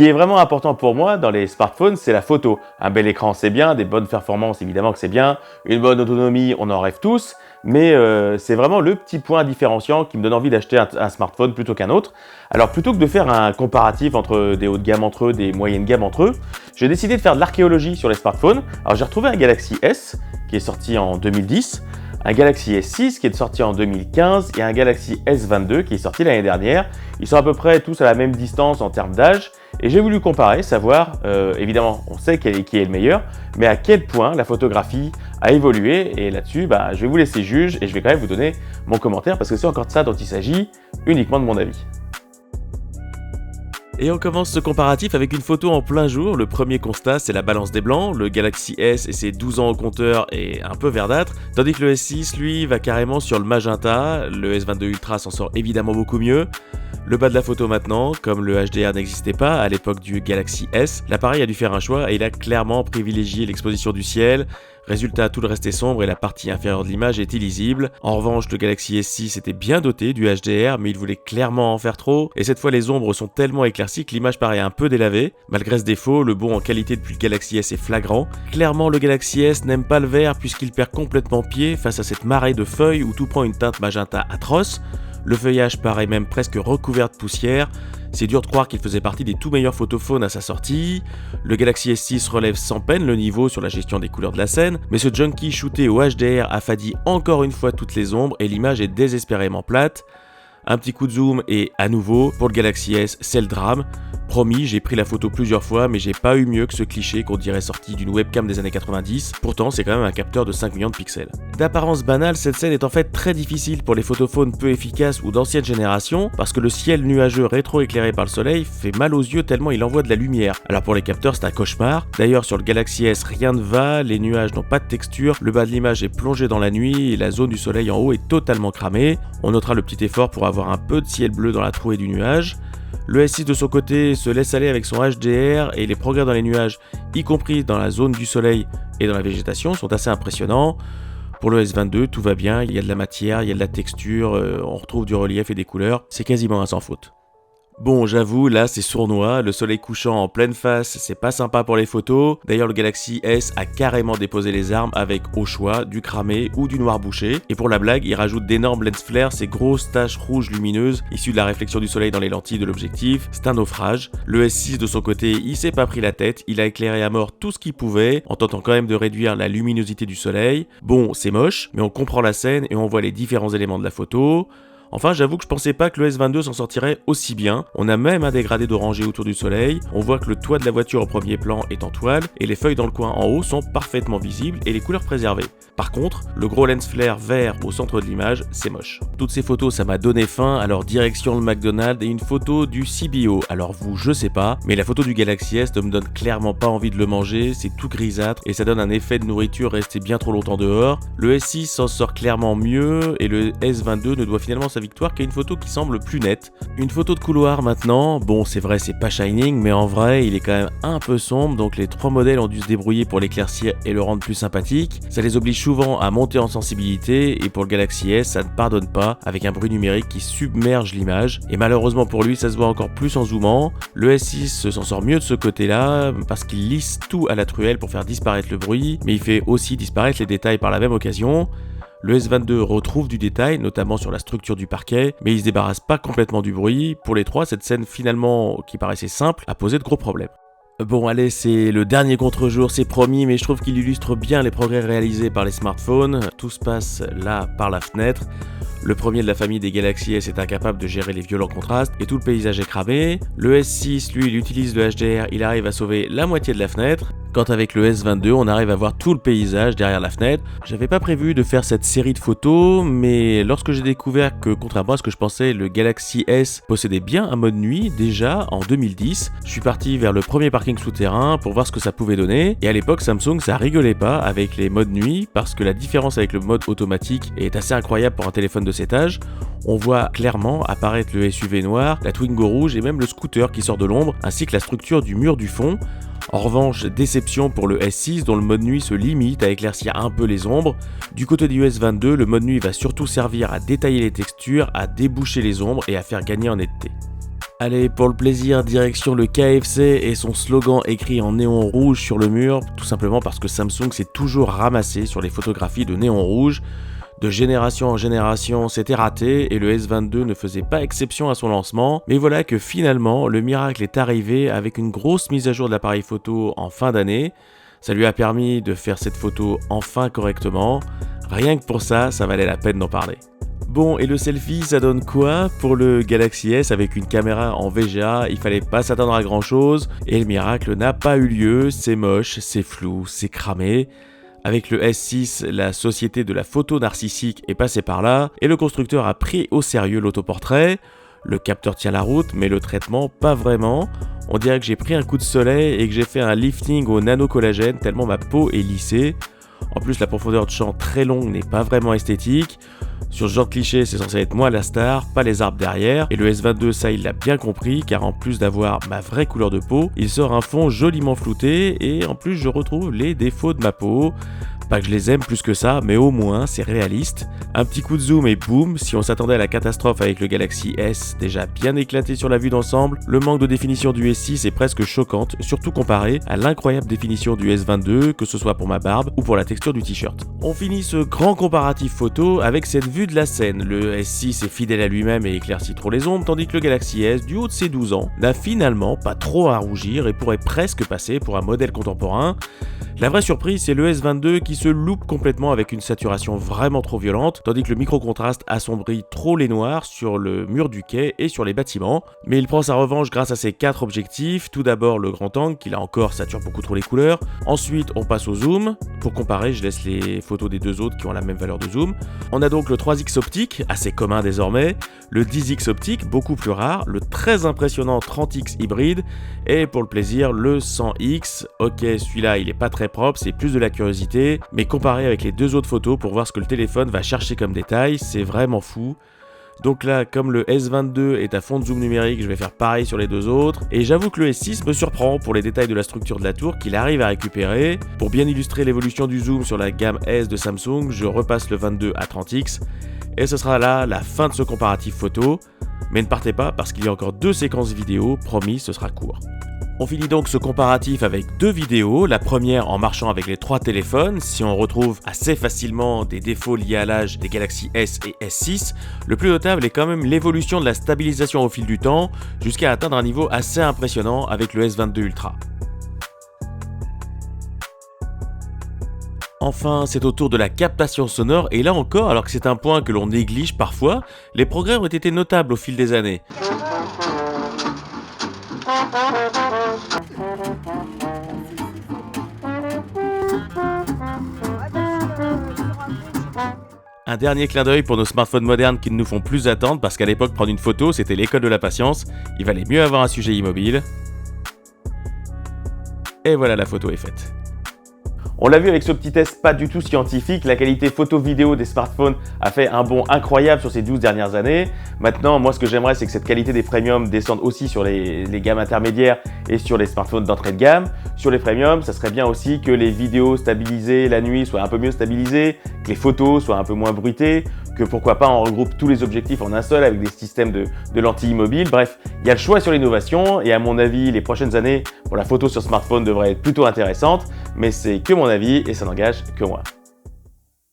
qui est vraiment important pour moi dans les smartphones, c'est la photo. Un bel écran, c'est bien, des bonnes performances, évidemment que c'est bien, une bonne autonomie, on en rêve tous, mais c'est vraiment le petit point différenciant qui me donne envie d'acheter un smartphone plutôt qu'un autre. Alors plutôt que de faire un comparatif entre des hauts de gamme entre eux, des moyennes gamme entre eux, j'ai décidé de faire de l'archéologie sur les smartphones. Alors j'ai retrouvé un Galaxy S qui est sorti en 2010, un Galaxy S6 qui est sorti en 2015 et un Galaxy S22 qui est sorti l'année dernière. Ils sont à peu près tous à la même distance en termes d'âge et j'ai voulu comparer, savoir, évidemment on sait qui est le meilleur, mais à quel point la photographie a évolué et là-dessus je vais vous laisser juge et je vais quand même vous donner mon commentaire parce que c'est encore de ça dont il s'agit, uniquement de mon avis. Et on commence ce comparatif avec une photo en plein jour. Le premier constat, c'est la balance des blancs. Le Galaxy S et ses 12 ans au compteur est un peu verdâtre, tandis que le S6, lui, va carrément sur le magenta. Le S22 Ultra s'en sort évidemment beaucoup mieux. Le bas de la photo maintenant, comme le HDR n'existait pas à l'époque du Galaxy S, l'appareil a dû faire un choix et il a clairement privilégié l'exposition du ciel. Résultat, tout le reste est sombre et la partie inférieure de l'image est illisible. En revanche, le Galaxy S6 était bien doté du HDR, mais il voulait clairement en faire trop. Et cette fois, les ombres sont tellement éclaircies que l'image paraît un peu délavée. Malgré ce défaut, le bond en qualité depuis le Galaxy S est flagrant. Clairement, le Galaxy S n'aime pas le vert puisqu'il perd complètement pied face à cette marée de feuilles où tout prend une teinte magenta atroce. Le feuillage paraît même presque recouvert de poussière. C'est dur de croire qu'il faisait partie des tout meilleurs photophones à sa sortie. Le Galaxy S6 relève sans peine le niveau sur la gestion des couleurs de la scène, mais ce junkie shooté au HDR affadit encore une fois toutes les ombres et l'image est désespérément plate. Un petit coup de zoom et à nouveau, pour le Galaxy S, c'est le drame. Promis, j'ai pris la photo plusieurs fois, mais j'ai pas eu mieux que ce cliché qu'on dirait sorti d'une webcam des années 90. Pourtant, c'est quand même un capteur de 5 millions de pixels. D'apparence banale, cette scène est en fait très difficile pour les photophones peu efficaces ou d'ancienne génération, parce que le ciel nuageux rétro-éclairé par le soleil fait mal aux yeux tellement il envoie de la lumière. Alors pour les capteurs, c'est un cauchemar. D'ailleurs, sur le Galaxy S, rien ne va, les nuages n'ont pas de texture, le bas de l'image est plongé dans la nuit et la zone du soleil en haut est totalement cramée. On notera le petit effort pour avoir un peu de ciel bleu dans la trouée du nuage. Le S6 de son côté se laisse aller avec son HDR et les progrès dans les nuages, y compris dans la zone du soleil et dans la végétation, sont assez impressionnants. Pour le S22, tout va bien, il y a de la matière, il y a de la texture, on retrouve du relief et des couleurs, c'est quasiment un sans faute. Bon, j'avoue, là c'est sournois, le soleil couchant en pleine face, c'est pas sympa pour les photos. D'ailleurs, le Galaxy S a carrément déposé les armes avec, au choix, du cramé ou du noir bouché. Et pour la blague, il rajoute d'énormes lens flares, ces grosses taches rouges lumineuses, issues de la réflexion du soleil dans les lentilles de l'objectif. C'est un naufrage. Le S6 de son côté, il s'est pas pris la tête, il a éclairé à mort tout ce qu'il pouvait, en tentant quand même de réduire la luminosité du soleil. Bon, c'est moche, mais on comprend la scène et on voit les différents éléments de la photo. Enfin, j'avoue que je pensais pas que le S22 s'en sortirait aussi bien. On a même un dégradé d'orangé autour du soleil. On voit que le toit de la voiture au premier plan est en toile et les feuilles dans le coin en haut sont parfaitement visibles et les couleurs préservées. Par contre, le gros lens flare vert au centre de l'image, c'est moche. Toutes ces photos, ça m'a donné faim, alors direction le McDonald's et une photo du CBO. Alors vous, je sais pas, mais la photo du Galaxy S ne me donne clairement pas envie de le manger, c'est tout grisâtre et ça donne un effet de nourriture restée bien trop longtemps dehors. Le S6 s'en sort clairement mieux et le S22 ne doit finalement sa victoire qu'à une photo qui semble plus nette. Une photo de couloir maintenant, bon c'est vrai c'est pas Shining, mais en vrai il est quand même un peu sombre, donc les trois modèles ont dû se débrouiller pour l'éclaircir et le rendre plus sympathique. Ça les oblige souvent à monter en sensibilité et pour le Galaxy S ça ne pardonne pas avec un bruit numérique qui submerge l'image et malheureusement pour lui ça se voit encore plus en zoomant. Le S6 s'en sort mieux de ce côté là parce qu'il lisse tout à la truelle pour faire disparaître le bruit, mais il fait aussi disparaître les détails par la même occasion. Le S22 retrouve du détail, notamment sur la structure du parquet, mais il se débarrasse pas complètement du bruit. Pour les trois, cette scène finalement, qui paraissait simple, a posé de gros problèmes. Bon allez, c'est le dernier contre-jour, c'est promis, mais je trouve qu'il illustre bien les progrès réalisés par les smartphones. Tout se passe là, par la fenêtre. Le premier de la famille des Galaxy S est incapable de gérer les violents contrastes et tout le paysage est cramé. Le S6, lui, il utilise le HDR, il arrive à sauver la moitié de la fenêtre. Quand avec le S22, on arrive à voir tout le paysage derrière la fenêtre. J'avais pas prévu de faire cette série de photos, mais lorsque j'ai découvert que, contrairement à ce que je pensais, le Galaxy S possédait bien un mode nuit, déjà en 2010, je suis parti vers le premier parking souterrain pour voir ce que ça pouvait donner. Et à l'époque, Samsung, ça rigolait pas avec les modes nuit, parce que la différence avec le mode automatique est assez incroyable pour un téléphone de cet âge. On voit clairement apparaître le SUV noir, la Twingo rouge et même le scooter qui sort de l'ombre, ainsi que la structure du mur du fond. En revanche, déception pour le S6 dont le mode nuit se limite à éclaircir un peu les ombres. Du côté du S22, le mode nuit va surtout servir à détailler les textures, à déboucher les ombres et à faire gagner en netteté. Allez, pour le plaisir, direction le KFC et son slogan écrit en néon rouge sur le mur, tout simplement parce que Samsung s'est toujours ramassé sur les photographies de néon rouge. De génération en génération, c'était raté et le S22 ne faisait pas exception à son lancement. Mais voilà que finalement, le miracle est arrivé avec une grosse mise à jour de l'appareil photo en fin d'année. Ça lui a permis de faire cette photo enfin correctement. Rien que pour ça, ça valait la peine d'en parler. Bon, et le selfie, ça donne quoi? Pour le Galaxy S avec une caméra en VGA, il fallait pas s'attendre à grand chose, et le miracle n'a pas eu lieu, c'est moche, c'est flou, c'est cramé. Avec le S6, la société de la photo narcissique est passée par là, et le constructeur a pris au sérieux l'autoportrait. Le capteur tient la route, mais le traitement, pas vraiment. On dirait que j'ai pris un coup de soleil et que j'ai fait un lifting au nano-collagène tellement ma peau est lissée. En plus, la profondeur de champ très longue n'est pas vraiment esthétique. Sur ce genre de cliché, c'est censé être moi la star, pas les arbres derrière. Et le S22, ça, il l'a bien compris, car en plus d'avoir ma vraie couleur de peau, il sort un fond joliment flouté, et en plus, je retrouve les défauts de ma peau. Pas que je les aime plus que ça, mais au moins, c'est réaliste. Un petit coup de zoom et boum, si on s'attendait à la catastrophe avec le Galaxy S, déjà bien éclaté sur la vue d'ensemble, le manque de définition du S6 est presque choquante, surtout comparé à l'incroyable définition du S22, que ce soit pour ma barbe ou pour la texture du t-shirt. On finit ce grand comparatif photo avec cette vue de la scène. Le S6 est fidèle à lui-même et éclaircit trop les ombres, tandis que le Galaxy S, du haut de ses 12 ans, n'a finalement pas trop à rougir et pourrait presque passer pour un modèle contemporain. La vraie surprise, c'est le S22 qui se loupe complètement avec une saturation vraiment trop violente, tandis que le micro-contraste assombrit trop les noirs sur le mur du quai et sur les bâtiments. Mais il prend sa revanche grâce à ses 4 objectifs. Tout d'abord le grand angle, qui là encore sature beaucoup trop les couleurs. Ensuite, on passe au zoom. Pour comparer, je laisse les photos des deux autres qui ont la même valeur de zoom. On a donc le 3x optique, assez commun désormais, le 10x optique, beaucoup plus rare, le très impressionnant 30x hybride, et pour le plaisir, le 100x. Ok, celui-là, il est pas très propre, c'est plus de la curiosité, mais comparé avec les deux autres photos pour voir ce que le téléphone va chercher comme détail, c'est vraiment fou. Donc là, comme le S22 est à fond de zoom numérique, je vais faire pareil sur les deux autres. Et j'avoue que le S6 me surprend pour les détails de la structure de la tour qu'il arrive à récupérer. Pour bien illustrer l'évolution du zoom sur la gamme S de Samsung, je repasse le 22 à 30x. Et ce sera là la fin de ce comparatif photo. Mais ne partez pas parce qu'il y a encore 2 séquences vidéo, promis, ce sera court. On finit donc ce comparatif avec 2 vidéos, la première en marchant avec les 3 téléphones. Si on retrouve assez facilement des défauts liés à l'âge des Galaxy S et S6, le plus notable est quand même l'évolution de la stabilisation au fil du temps, jusqu'à atteindre un niveau assez impressionnant avec le S22 Ultra. Enfin, c'est au tour de la captation sonore, et là encore, alors que c'est un point que l'on néglige parfois, les progrès ont été notables au fil des années. Un dernier clin d'œil pour nos smartphones modernes qui ne nous font plus attendre parce qu'à l'époque prendre une photo c'était l'école de la patience, il valait mieux avoir un sujet immobile. Et voilà, la photo est faite. On l'a vu avec ce petit test pas du tout scientifique, la qualité photo-vidéo des smartphones a fait un bond incroyable sur ces 12 dernières années. Maintenant, moi ce que j'aimerais c'est que cette qualité des premiums descende aussi sur les gammes intermédiaires et sur les smartphones d'entrée de gamme. Sur les premiums, ça serait bien aussi que les vidéos stabilisées la nuit soient un peu mieux stabilisées, que les photos soient un peu moins bruitées, que pourquoi pas on regroupe tous les objectifs en un seul avec des systèmes de lentilles immobiles. Bref, il y a le choix sur l'innovation et à mon avis, les prochaines années pour la photo sur smartphone devraient être plutôt intéressantes, mais c'est que mon avis et ça n'engage que moi.